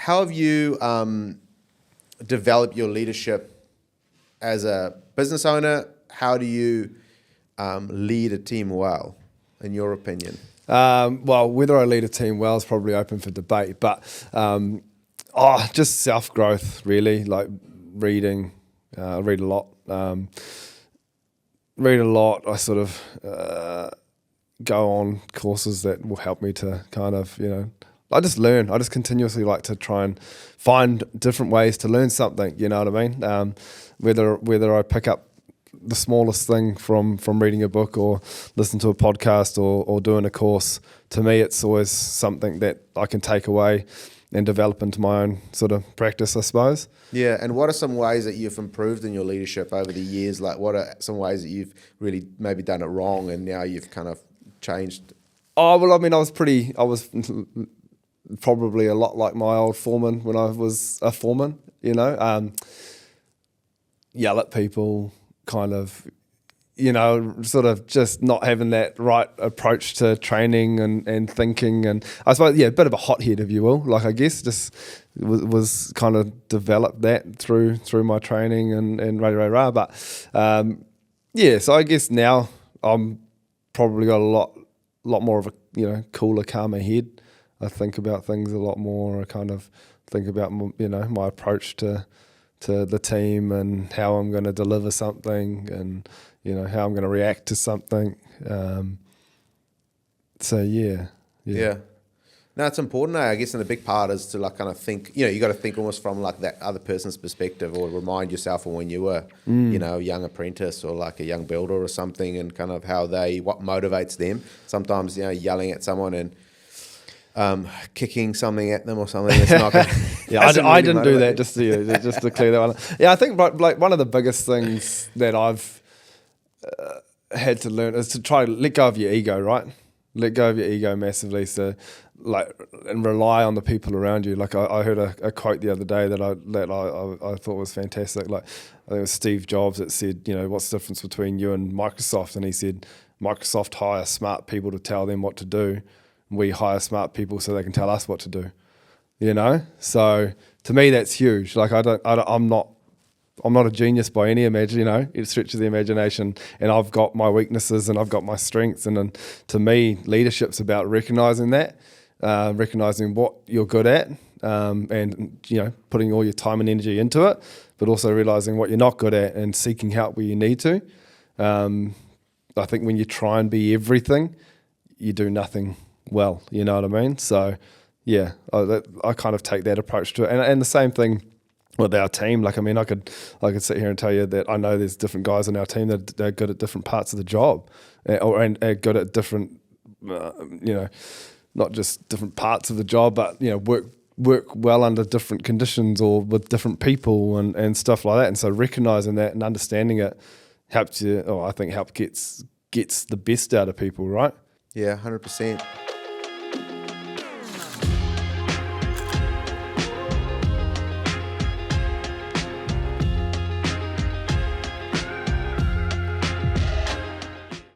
how have you developed your leadership as a business owner? How do you lead a team well, in your opinion? Well, whether I lead a team well is probably open for debate, but just self-growth, really, like reading. I read a lot. I sort of go on courses that will help me to kind of, I just learn. I just continuously like to try and find different ways to learn something, you know what I mean? Whether I pick up the smallest thing from reading a book or listen to a podcast or doing a course, to me it's always something that I can take away and develop into my own sort of practice, I suppose. Yeah, and what are some ways that you've improved in your leadership over the years? Like, what are some ways that you've really maybe done it wrong and now you've kind of changed? Oh, well, I mean, I was probably a lot like my old foreman when I was a foreman, yell at people, kind of, sort of just not having that right approach to training and thinking. And I suppose, a bit of a hothead, if you will. Like, I guess just was kind of developed that through my training and rah. But, so I guess now I'm probably got a lot more of a, cooler, calmer head. I think about things a lot more. I kind of think about, my approach to the team and how I'm going to deliver something and, how I'm going to react to something. Yeah. No, it's important, I guess, and the big part is to like kind of think, you got to think almost from like that other person's perspective, or remind yourself of when you were, a young apprentice or like a young builder or something, and kind of what motivates them. Sometimes, yelling at someone and kicking something at them or something. It's not gonna, I didn't do that, just to clear that one. Yeah, I think like one of the biggest things that I've had to learn is to try to let go of your ego, right? Let go of your ego massively. So, like, and rely on the people around you. Like, I heard a quote the other day that I thought was fantastic. Like, I think it was Steve Jobs that said, what's the difference between you and Microsoft? And he said, Microsoft hire smart people to tell them what to do. We hire smart people so they can tell us what to do. So to me that's huge. Like, I'm not a genius by any it stretches the imagination, and I've got my weaknesses and I've got my strengths, and then to me leadership's about recognizing that, recognizing what you're good at, and putting all your time and energy into it, but also realizing what you're not good at and seeking help where you need to. I think when you try and be everything, you do nothing well, you know what I mean? So I kind of take that approach to it, and the same thing with our team. Like, I mean, I could sit here and tell you that I know there's different guys on our team that are good at different parts of the job, and good at different, not just different parts of the job, but work well under different conditions or with different people and stuff like that. And so recognizing that and understanding it helps you, or I think gets the best out of people, right? Yeah, 100%.